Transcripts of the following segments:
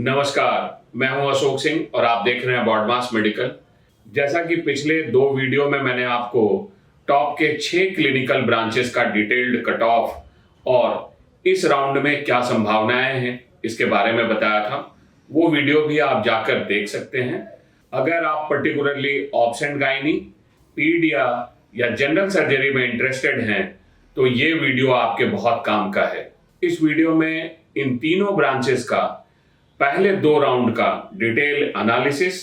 नमस्कार, मैं हूं अशोक सिंह और आप देख रहे हैं बॉडमास मेडिकल। जैसा कि पिछले 2 वीडियो में मैंने आपको टॉप के 6 क्लिनिकल ब्रांचेस का डिटेल्ड कट ऑफ और इस राउंड में क्या संभावनाएं हैं इसके बारे में बताया था। वो वीडियो भी आप जाकर देख सकते हैं। अगर आप पर्टिकुलरली ऑब्स एंड गायनी, पीडिया या जनरल सर्जरी में इंटरेस्टेड हैं तो ये वीडियो आपके बहुत काम का है। इस वीडियो में इन तीनों ब्रांचेस का पहले 2 राउंड का detail analysis,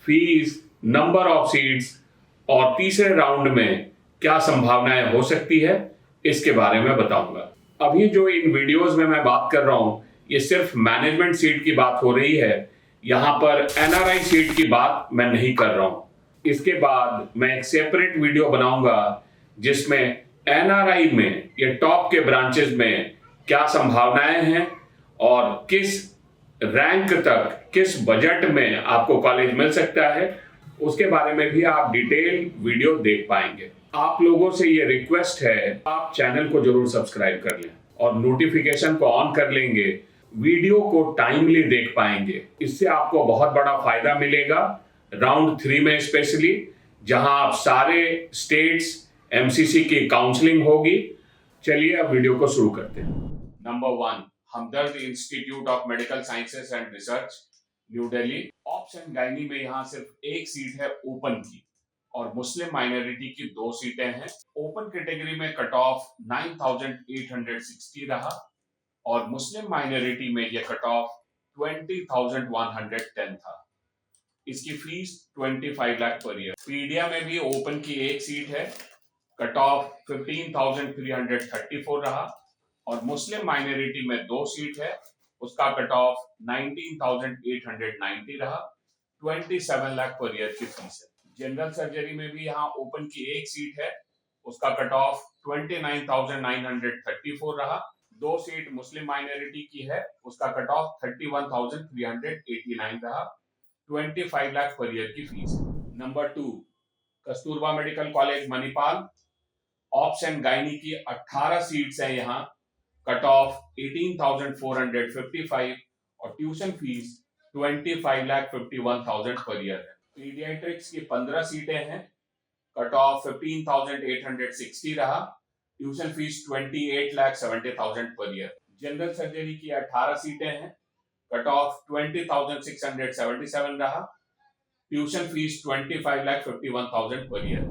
fees, number of seats और तीसरे राउंड में क्या संभावनाएं हो सकती है इसके बारे में बताऊंगा। अभी जो इन वीडियोस में मैं बात कर रहा हूं ये सिर्फ मैनेजमेंट सीट की बात हो रही है। यहां पर एनआरआई सीट की बात मैं नहीं कर रहा हूं। इसके बाद मैं एक सेपरेट वीडियो बनाऊंगा जिसमें एनआरआई में ये टॉप के ब्रांचेस में क्या संभावनाएं हैं और किस रैंक तक, किस बजट में आपको कॉलेज मिल सकता है उसके बारे में भी आप डिटेल वीडियो देख पाएंगे। आप लोगों से ये रिक्वेस्ट है, आप चैनल को जरूर सब्सक्राइब कर लें और नोटिफिकेशन को ऑन कर लेंगे, वीडियो को टाइमली देख पाएंगे। इससे आपको बहुत बड़ा फायदा मिलेगा राउंड 3 में, स्पेशली जहां आप सारे स्टेट्स एमसीसी की काउंसलिंग होगी। चलिए अब वीडियो को शुरू करते हैं। Number 1, Hamdard institute of medical sciences and research, new Delhi. Ops and gynae में यहाँ सिर्फ एक सीट है ओपन की और मुस्लिम माइनॉरिटी की 2 सीटें हैं। ओपन कैटेगरी में कट ऑफ 9860 रहा और मुस्लिम माइनॉरिटी में यह कट ऑफ 20,110 था। इसकी फीस 25 लाख पर ईयर। पीडिया में भी ओपन की एक सीट है, कट ऑफ 15,334 रहा और मुस्लिम माइनॉरिटी में 2 सीट है, उसका कट ऑफ 19,890 रहा। 27 लाख पर ईयर की फीस है। जनरल सर्जरी में भी यहाँ ओपन की एक सीट है, उसका कट ऑफ 29,934 रहा। 2 सीट मुस्लिम माइनॉरिटी की है, उसका कट ऑफ 31,389 रहा। 25 लाख पर ईयर की फीस है। Number 2, Kasturba medical college Manipal. Ops and gynae की 18 सीट्स हैं यहाँ, कट ऑफ 18,455 और ट्यूशन फीस 25,51,000 पर ईयर है। पीडियाट्रिक्स की 15 सीटें हैं, कट ऑफ 15,860 रहा, tuition fees 28,70,000 per year. General surgery की 18 सीटें हैं, कट ऑफ 20,677 रहा, tuition fees 25,51,000 per year.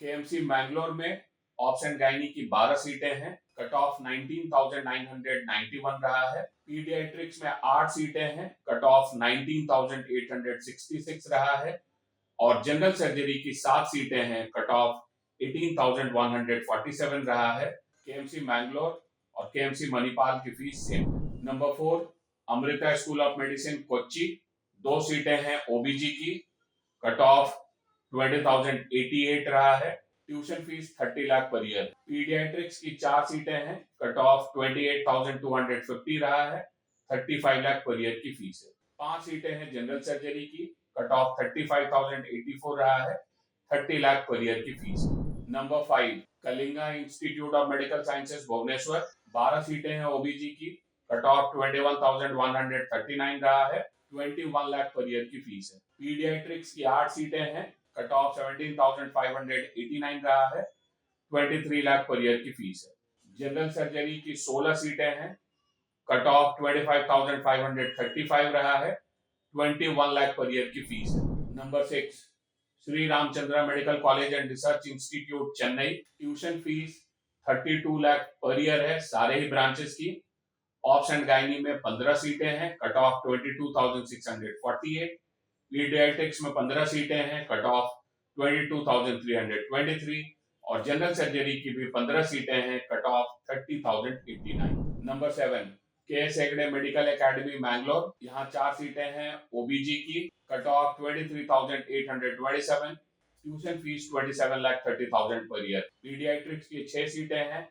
KMC Mangalore में ऑप्स एंड गायनी की 12 सीटें हैं, कट ऑफ 19,991 रहा है। पीडियाट्रिक्स में 8 सीटें हैं, कट ऑफ 19,866 रहा है और जनरल सर्जरी की 7 सीटें हैं, कट ऑफ 18,147 रहा है। केएमसी मैंगलोर और केएमसी मणिपाल की fees same. Number 4, Amrita school of medicine Kochi. 2 सीटें हैं ओबीजी की, कट ऑफ 20,088 रहा है, tuition fees 30 lakh per year. Paediatrics की 4 सीटें हैं, कट ऑफ 28,250 रहा है, 35 लाख पर ईयर की फीस है। 5 सीटें हैं जनरल सर्जरी की, कट ऑफ 35,084 रहा है, 30 लाख पर ईयर की फीस है। Number 5, Kalinga institute of medical sciences Bhubaneswar. 12 सीटें हैं ओबीजी की, कट ऑफ 21,139 रहा है, 21 लाख पर ईयर की फीस है। पीडियाट्रिक्स की 8 सीटें हैं, कट ऑफ 17,589 रहा है, 23 लाख पर ईयर की फीस है। जनरल सर्जरी की 16 सीटें हैं, कट ऑफ 25,535 रहा है, 21 लाख पर ईयर की फीस है। Number 6, Shri Ramchandra medical college and research institute Chennai. Tuition fees 32 lakh per year है सारे ही ब्रांचेस की। ऑप्स एंड गायनी में 15 सीटें हैं, कट ऑफ 22,648। पीडियाट्रिक्स में 15 सीटें हैं, कट ऑफ 22,323 और जनरल सर्जरी की भी 15 सीटें हैं, cut off 30,089। Number 7, K S Hegde medical academy Mangalore. यहाँ 4 सीटें हैं ओबीजी की, कट ऑफ 23,827, ट्यूशन फीस 27,30,000 पर ईयर। पीडियाट्रिक्स की 6 सीटें हैं,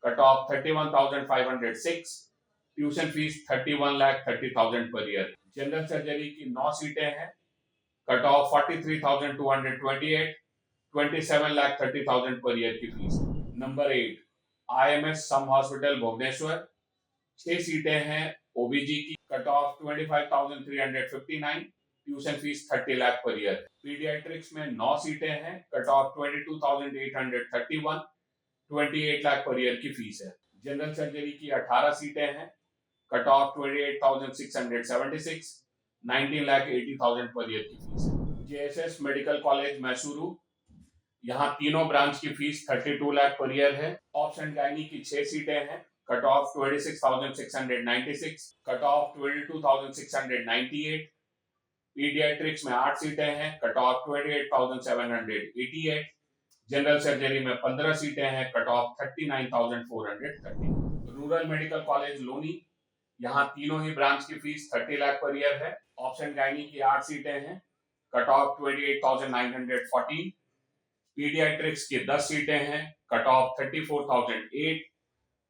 cut of 31,506, tuition fees 31,30,000 per year. General surgery की 9 सीटें हैं, कट ऑफ 43,228, 27,30,000 पर ईयर की फीस। नंबर 8, IMS सम हॉस्पिटल भुवनेश्वर। 6 सीटें हैं ओबीजी की, cut of 25,359, tuition fees 30 lakh per year. Paediatrics में 9 सीटें हैं, cut of 22,831, 28 lakh per year की फीस है। जनरल सर्जरी की 18 सीटें हैं, कट ऑफ 28,676, 19 लाख 80,000 पर ईयर की फीस है। जेएसएस मेडिकल कॉलेज मैसूरू, यहाँ तीनों ब्रांच की फीस 32 लाख पर ईयर है। ऑप्स एंड गायनी की 6 सीटें हैं, cut of 26,696, cut off 22,698। Paediatrics में 8 सीटें हैं, कट ऑफ 28,788। जनरल सर्जरी में 15 सीटें हैं, cut of 39,430। Rural medical college Loni, यहाँ तीनों ही ब्रांच की फीस 30 लाख पर ईयर है। ऑप्स एंड गायनी की 8 सीटें हैं, कट ऑफ 28,914। पीडियाट्रिक्स की 10 सीटें हैं, कट ऑफ 34,008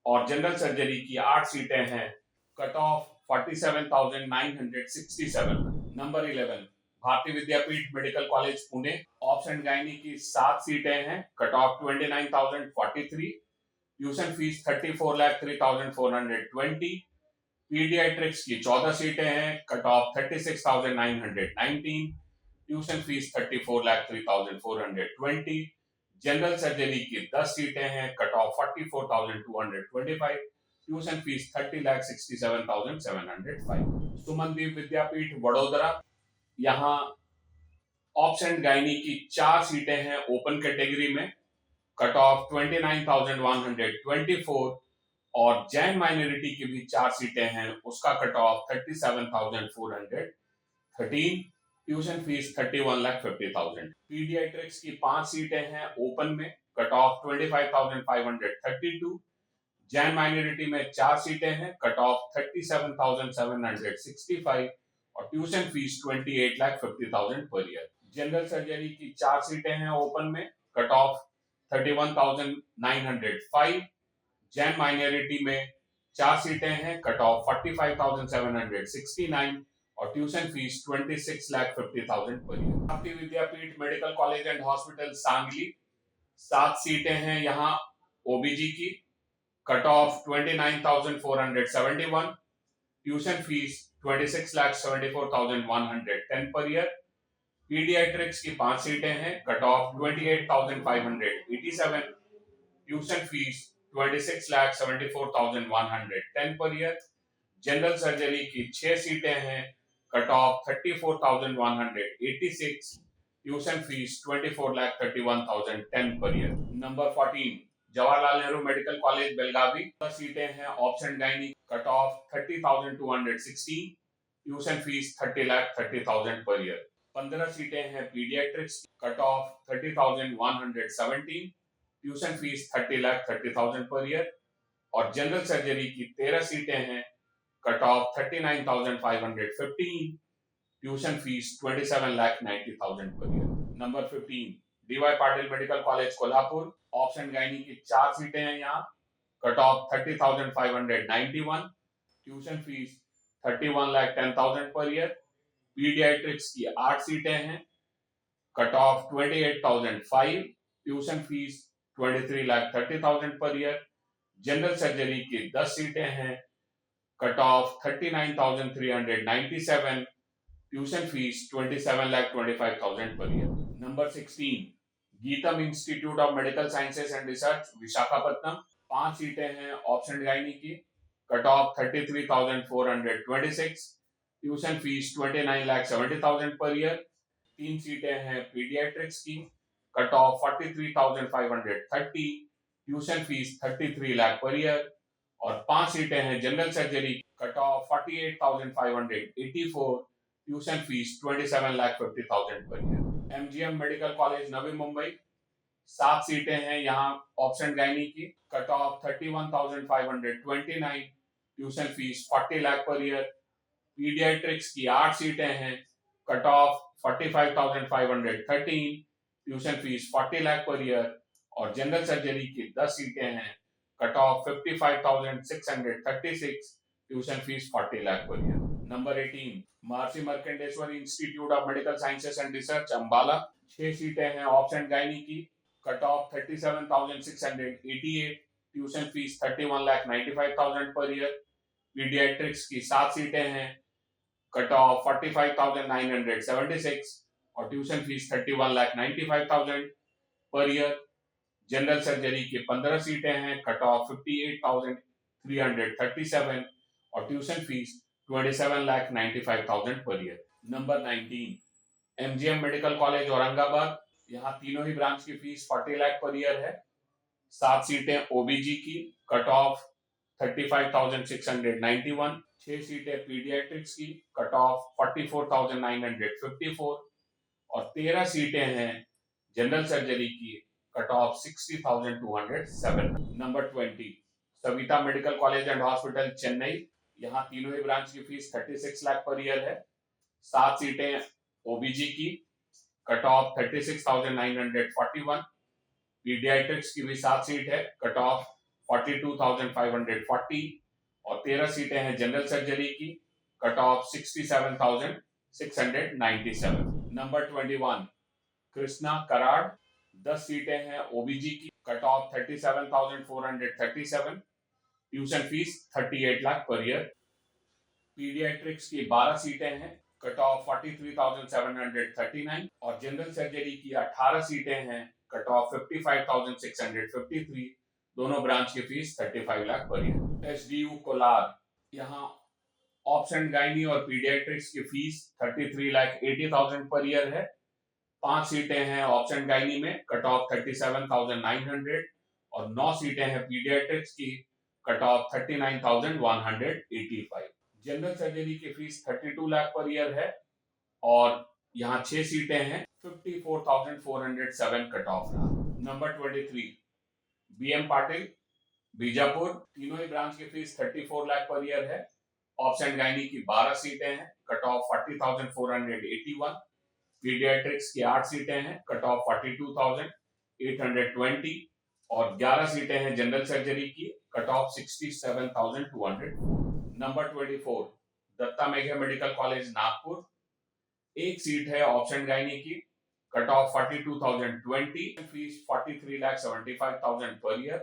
और जनरल सर्जरी की 8 सीटें हैं, cut of 47,967। Number 11 Bharati Vidyapeeth medical college Pune, obs and gynae की 7 सीटें हैं, cut off 29,043, tuition fees 34,03,420। Paediatrics की 14 सीटें हैं, cut off 36,919, tuition fees 34,03,420। General surgery की 10 सीटें हैं, cut off 44,225, tuition fees 30,67,705। Sumandeep Vidyapeeth Vadodara, यहाँ ऑप्स एंड गायनी की 4 सीटें हैं ओपन कैटेगरी में, कट ऑफ 29,124 और जैन माइनॉरिटी की भी 4 सीटें हैं, उसका cut off 37,413, tuition fees 31,50,000। Paediatrics की 5 सीटें हैं ओपन में, कट ऑफ 25,532। जैन माइनॉरिटी में 4 सीटें हैं, कट ऑफ 37,765 और tuition fees 28,50,000 per year. General surgery की 4 सीटें हैं ओपन में, कट ऑफ 31,905। जैन माइनॉरिटी में 4 सीटें हैं, कट ऑफ 45,769 और tuition fees 26,50,000 per year. Bharati Vidyapeeth medical college and hospital Sangli, 7 सीटें हैं यहाँ ओबीजी की, कट ऑफ 29,471, ट्यूशन फीस 26,74,110 पर ईयर। पीडियाट्रिक्स की 5 सीटें हैं, cut of 28,587, tuition fees 26,74,110 per year. General surgery की 6 सीटें हैं, कट ऑफ 34,186, ट्यूशन फीस 24,31,010 पर year. Number 14 Jawaharlal Nehru medical college Belagavi, 10 सीटें हैं obs and gynae, cut off 30,216, tuition fees 30,30,000 per year. 15 सीटें हैं paediatrics, cut off 30,117, tuition fees 30,30,000 पर ईयर। और जनरल सर्जरी की 13 सीटें हैं, cut of 39,515, tuition fees 27,90,000 per year. Number 15 D Y Patil medical college Kolhapur, obs and gynae की 4 सीटें हैं यहाँ, कट ऑफ 30,591, ट्यूशन फीस 31,10,000 पर ईयर। पीडियाट्रिक्स की 8 सीटें हैं, cut of 28,005, tuition fees 23,30,000 per year. General surgery की 10 सीटें हैं, cut of 39,397, tuition fees 27,25,000 per year. Number 16 GITAM institute of medical sciences and research Visakhapatnam, 5 सीटें हैं ऑप्स एंड गायनी की, cut off 33,426, tuition fees 29,70,000 per year. 3 सीटें हैं पीडियाट्रिक्स की, cut off 43,530, tuition fees 33 lakh per year. और 5 सीटें हैं general surgery, cut off 48,584, tuition fees 27,50,000 per year. MGM medical college Navi Mumbai, 7 सीटें हैं यहाँ ऑप्स एंड गायनी की, cut of 31,529, tuition fees 40 lakh per year. Paediatrics की 8 सीटें हैं, cut of 45,513, tuition fees 40 lakh per year. और जनरल सर्जरी की 10 सीटें हैं, cut of 55,636, tuition fees 40 lakh per year. Number 18 Maharshi Markandeshwar institute of medical sciences and research Ambala, 6 सीटें हैं ऑप्स एंड गायनी की, कट ऑफ 37,688, ट्यूशन फीस 31,95,000 पर ईयर। पीडियाट्रिक्स की 7 सीटें हैं, कट ऑफ 45,976 और tuition fees 31,95,000 per year. General surgery की 15 सीटें हैं, कट ऑफ 58,337 और ट्यूशन फीस 27,95,000 पर year. Number 19 MGM medical college Aurangabad, यहाँ तीनों ही ब्रांच की फीस 40 लाख पर ईयर है। 7 सीटें ओबीजी की, कट ऑफ 35,691, 6 सीटें पीडियाट्रिक्स की, कट ऑफ 44,954 और 13 सीटें हैं जनरल सर्जरी की, cut of 60,207। Number 20 Savita medical college and hospital Chennai, यहाँ तीनों ही ब्रांच की फीस 36 लाख पर ईयर है। 7 सीटें ओबीजी की, कट ऑफ 36,941, पीडियाट्रिक्स की भी 7 सीट है, कट ऑफ 42,540 और 13 सीटें हैं जनरल सर्जरी की, cut off 67,697। Number 21 Krishna Karad, 10 सीटें हैं ओबीजी की, cut off 37,437, tuition fees 38 lakh per year. Paediatrics की 12 सीटें हैं, कट ऑफ 43,739 और जनरल सर्जरी की 18 सीटें हैं, कट ऑफ 55,653, दोनों ब्रांच की fees 35 lakh per year. SDU Kolar, यहाँ ऑप्स एंड गायनी और पीडियाट्रिक्स की फीस 33,80,000 पर ईयर है। 5 सीटें हैं ऑप्स एंड गायनी में, कट ऑफ 37,900 और 9 सीटें हैं पीडियाट्रिक्स की, कट ऑफ 39,185। जनरल सर्जरी की फीस 32 लाख पर ईयर है और यहाँ 6 सीटें हैं, 54,407 कट ऑफ रहा। नंबर 23 बीएम पाटिल बीजापुर, तीनों ही ब्रांच की फीस 34 लाख पर ईयर है। ऑप्स एंड गायनी की 12 सीटें हैं, कट ऑफ 40,481, पीडियाट्रिक्स की 8 सीटें हैं, कट ऑफ 42,820 और 11 सीटें हैं जनरल सर्जरी की, cut of 67,200। Number 24 Datta Meghe medical college Nagpur, 1 seat है ऑप्स एंड गायनी की, कट ऑफ 42,020, फीस 43,75,000 पर ईयर।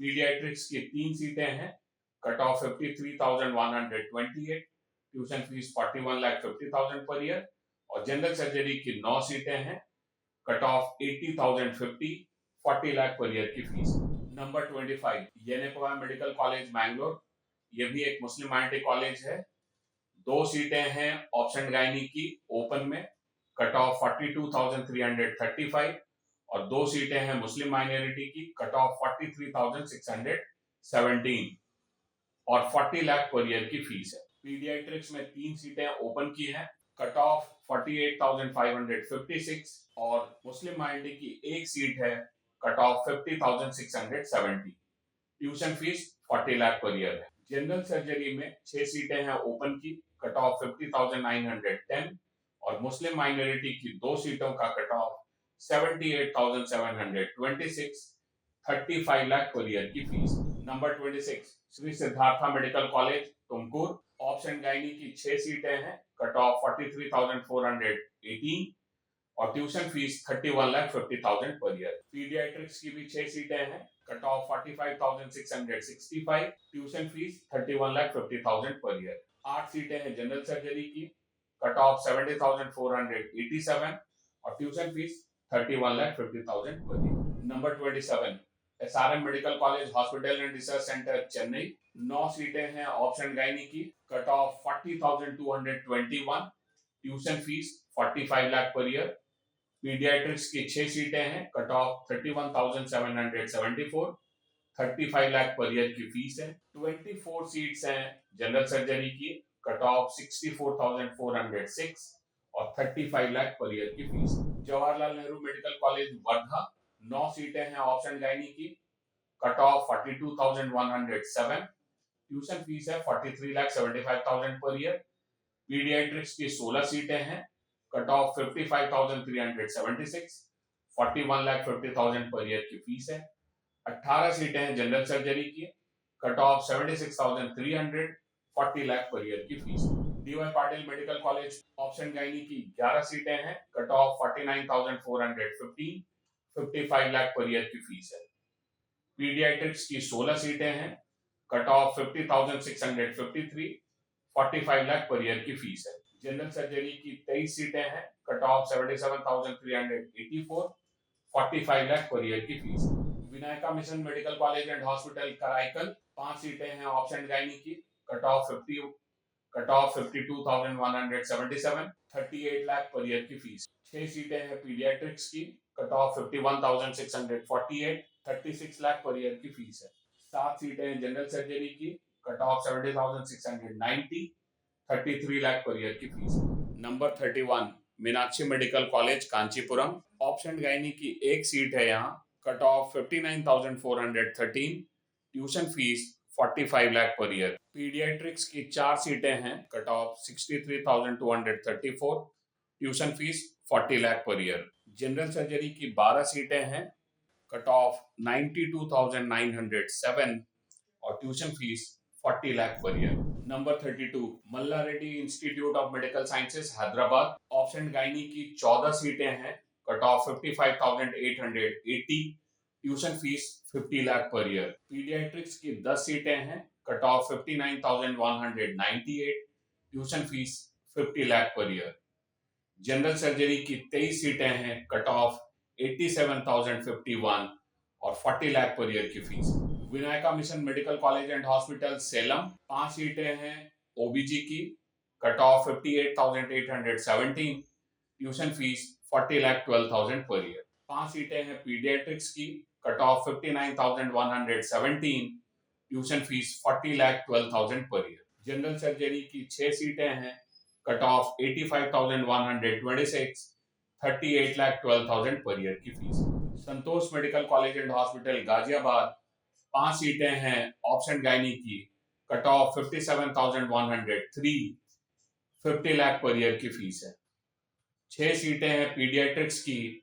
पीडियाट्रिक्स की 3 सीटें हैं, कट ऑफ 53,128, ट्यूशन फीस 41,50,000 पर ईयर और जनरल सर्जरी की 9 सीटें हैं, cut of 80,050, 40 lakh per year की फीस। Number 25 Yenepoya medical college Bangalore, ये भी एक मुस्लिम माइनॉरिटी कॉलेज है। 2 सीटें हैं ऑप्स एंड गायनी की ओपन में, कट ऑफ 42,335 और 2 सीटें हैं मुस्लिम माइनॉरिटी की, कट ऑफ 43,617 और 40 लाख पर ईयर की फीस है। पीडियाट्रिक्स में 3 सीटें ओपन की हैं, कट ऑफ 48,556 और मुस्लिम माइनॉरिटी की 1 सीट है, cut off 50,670, tuition fees 40 lakh per year है। जनरल सर्जरी में 6 सीटें हैं ओपन की, कट ऑफ 50,910 और मुस्लिम माइनॉरिटी की 2 सीटों का cut off 78,726, 35 lakh per year की फीस। Number 26 Shri Siddhartha medical college Tumkur, ops and gynae की 6 सीटें हैं, कट ऑफ 43,418 और ट्यूशन फीस 31,50,000 पर ईयर। पीडियाट्रिक्स की भी 6 सीटें हैं, cut of 45,665, tuition fees 31,50,000 per year. 8 सीटें हैं जनरल सर्जरी की, कट ऑफ 70,487 और ट्यूशन फीस 31,50,000 पर year. Number 27 SRM medical college hospital and research centre Chennai, 9 सीटें हैं ऑप्स एंड गायनी की, cut of 40,221, tuition fees 45 lakh per year. Paediatrics की 6 सीटें हैं, cut of 31,774, 35 lakh per year की फीस है। 24 सीट्स हैं जनरल सर्जरी की, कट ऑफ 64,406 और 35 लाख पर ईयर की fees. Jawaharlal Nehru medical college Wardha, 9 सीटें हैं ऑप्स एंड गायनी की, कट ऑफ 42,107, ट्यूशन फीस है 43,75,000 पर ईयर। पीडियाट्रिक्स की 16 सीटें हैं, कट ऑफ 55,376, 41,50,000 पर ईयर की फीस है। 18 सीटें हैं जनरल सर्जरी की, cut off 76,300, 40 lakh per year की फीस। D Y Patil medical college obs and gynae की 11 सीटें हैं, cut of 49,415, 55 lakh per year की फीस है। पीडियाट्रिक्स की 16 सीटें हैं, cut of 50,653, 45 lakh per year की फीस है। जनरल सर्जरी की 23 सीटें हैं, cut of 77,384, 45 lakh per year की फीस है। Vinayaka mission medical college and hospital Karaikal 5 सीटें हैं ऑप्शन गायनी की, cut of 52,177, 38 lakh per year की फीस। 6 सीटें हैं पीडियाट्रिक्स की, cut of 51,648, 36 lakh per year की फीस है। 7 सीटें हैं जनरल सर्जरी की, cut of 70,690, 33 lakh per year की फीस है। Number 31 Meenakshi medical college Kanchipuram, option gynae की एक सीट है यहाँ, cut off 59,413, tuition fees 45 lakh per year. Paediatrics की 4 सीटें हैं, cut of 63,234, tuition fees 40 lakh per year. General surgery की 12 सीटें हैं, कट ऑफ 92,907 और tuition fees 40 lakh per year. Number 32 Malla Reddy institute of medical sciences Hyderabad, option gynae की 14 सीटें हैं, cut of 55,880, tuition fees 50 lakh per year. Paediatrics की 10 सीटें हैं, cut of 59,198, tuition fees 50 lakh per year. General surgery की 23 सीटें हैं, कट ऑफ 87,051 और 40 लाख पर ईयर की fees. Vinayaka mission medical college and hospital Salem 5 सीटें हैं ओबीजी की, cut of 58,817, tuition fees 40,12,000 per year. 5 सीटें हैं पीडियाट्रिक्स की, cut of 59,117, tuition fees 40,12,000 per year. General surgery की 6 सीटें हैं, कट ऑफ 85,126, 38,12,000 पर ईयर की fees. Santosh medical college and hospital Ghaziabad 5 सीटें हैं ऑप्शन गायनी की, cut of 57,103, 50 lakh per year की फीस है। 6 सीटें हैं पीडियाट्रिक्स की,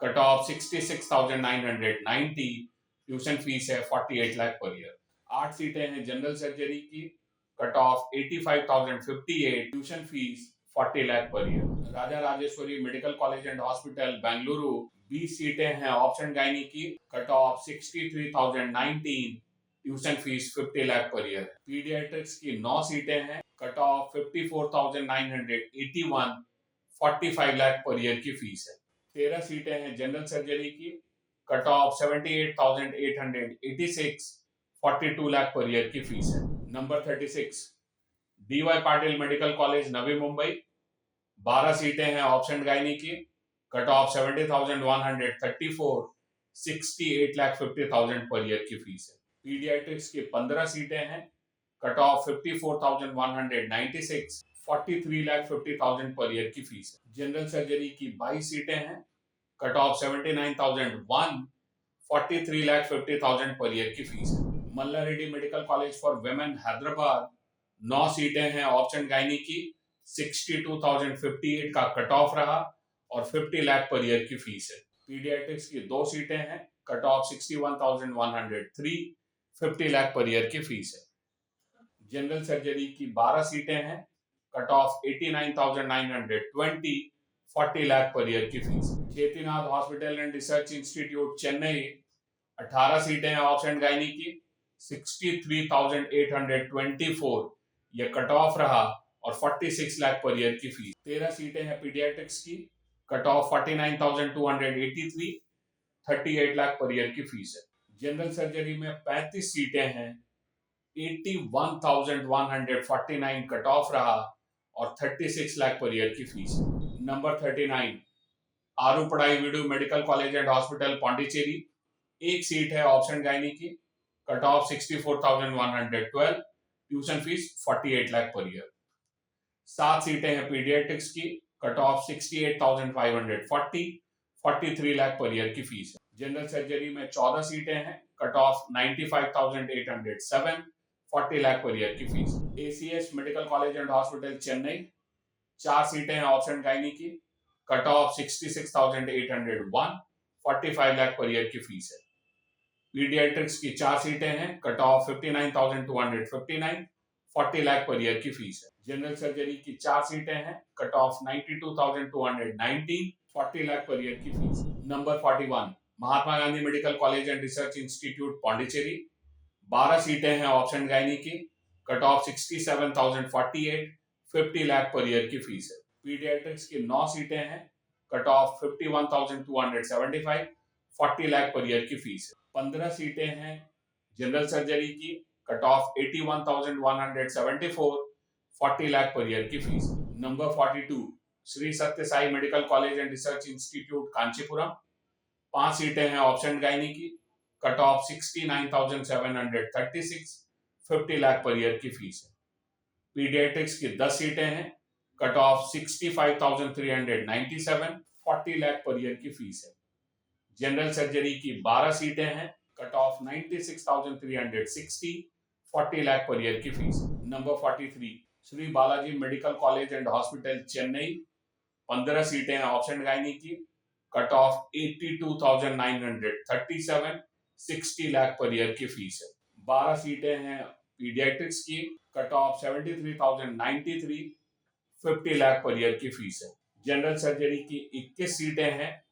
कट ऑफ 66,990, ट्यूशन फीस है 48 लाख पर ईयर। 8 सीटें हैं जनरल सर्जरी की, cut of 85,058, tuition fees 40 lakh per year. Raja Rajeshwari medical college and hospital Bengaluru 20 सीटें हैं ऑप्शन गायनी की, cut of 63,019, tuition fees 50 lakh per year. Paediatrics की 9 सीटें हैं, cut of 54,981, 45 lakh per year की फीस है। 13 सीटें हैं जनरल सर्जरी की, cut off 78,886, 42 lakh per year की फीस है। Number 36 D Y Patil medical college Navi Mumbai 12 सीटें हैं ऑप्शन गायनी की, कट ऑफ 70,134, 68,50,000 पर ईयर की फीस है। पीडियाट्रिक्स की 15 सीटें हैं, कट ऑफ 54,196, 43,50,000 पर ईयर की फीस है। जनरल सर्जरी की 22 सीटें हैं, कट ऑफ 79,001, 43,50,000 पर ईयर की फीस है। Malla Reddy medical college for women Hyderabad 9 सीटें हैं ऑप्शन गायनी की, 62,058 का कट ऑफ रहा और 50 लाख पर ईयर की फीस है। पीडियाट्रिक्स की 2 सीटें हैं, cut of 61,103, 50 lakh per year की फीस है। जनरल सर्जरी की 12 सीटें हैं, cut of 89,920, 40 lakh per year की फीस। Chettinad hospital and research institute Chennai 18 सीटें हैं ऑप्शन गायनी की, 63,824 यह कट ऑफ रहा और 46 लाख पर ईयर की फीस। 13 सीटें हैं पीडियाट्रिक्स की, cut of 49,283, 38 lakh per year की फीस है। जनरल सर्जरी में 35 सीटें हैं, 81,149 कट ऑफ रहा और 36 लाख पर ईयर की फीस है। Number 39 Aarupadai Veedu medical college and hospital Pondicherry 1 seat है ऑप्शन गायनी की, cut off 64,112, tuition fee 48 lakh per year. 7 सीटें हैं पीडियाट्रिक्स की, cut of 68,540, 43 lakh per year की फीस है। जनरल सर्जरी में 14 सीटें हैं, cut of 95,807, 40 lakh per year की fees. ACS medical college and hospital Chennai 4 सीटें हैं ऑप्शन गायनी की, cut of 66,801, 45 lakh per year की फीस है। पीडियाट्रिक्स की 4 सीटें हैं, cut of 59,259, 40 lakh per year की फीस है। जनरल सर्जरी की 4 सीटें हैं, cut of 92,219, 40 lakh per year की फीस। Number 41 Mahatma Gandhi medical college and research institute Pondicherry 12 सीटें हैं ऑप्शन गायनी की, cut of 67,048, 50 lakh per year की फीस है। पीडियाट्रिक्स की 9 सीटें हैं, cut of 51,275, 40 lakh per year की फीस है। 15 सीटें हैं जनरल सर्जरी की, cut of 81,174, 40 lakh per year की फीस। नंबर 42 श्री सत्य Sai medical college and research institute Kanchipuram, 5 सीटें हैं ऑप्शन गायनी की, cut of 69,736, 50 lakh per year की फीस है। पीडियाट्रिक्स की 10 सीटें हैं, cut of 65,397, 40 lakh per year की फीस है। जनरल सर्जरी की 12 सीटें हैं, cut of 96,360, 40 lakh per year की फीस। Number 43 Shri Balaji medical college and hospital Chennai, 15 सीटें हैं ऑप्शन गायनी की, cut of 82,937, 60 lakh per year की फीस है। 12 सीटें हैं पीडियाट्रिक्स की, cut of 73,093, 50 lakh per year की फीस है। जनरल सर्जरी की 21 सीटें हैं,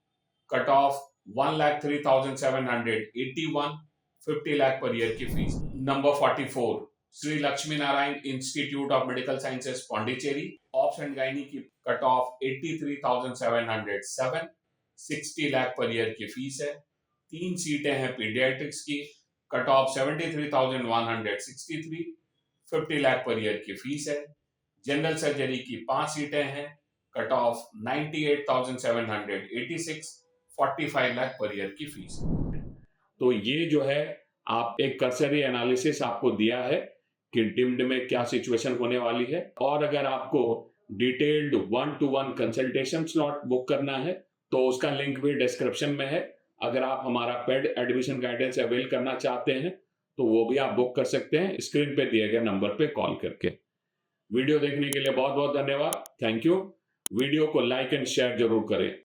cut of 1,03,781, 50 lakh per year की फीस। Number 44 Shri Lakshmi Narayana institute of medical sciences Pondicherry, obs and gynae की, cut off 83,707, 60 lakh per year की फीस है। 3 सीटें हैं पीडियाट्रिक्स की, cut of 73,163, 50 lakh per year की फीस है। जनरल सर्जरी की 5 सीटें हैं, cut of 98,786, 45 lakh per year की फीस। तो ये जो है आप एक कर्सरी एनालिसिस आपको दिया है कि डिम्ड में क्या सिचुएशन होने वाली है। और अगर आपको detailed 1-to-1 consultation slot book करना है तो उसका लिंक भी डिस्क्रिप्शन में है। अगर आप हमारा पेड एडमिशन गाइडेंस अवेल करना चाहते हैं तो वो भी आप बुक कर सकते हैं स्क्रीन पे दिए गए नंबर पे कॉल करके। वीडियो देखने के लिए बहुत बहुत धन्यवाद। Thank you. वीडियो को लाइक एंड शेयर जरूर करें।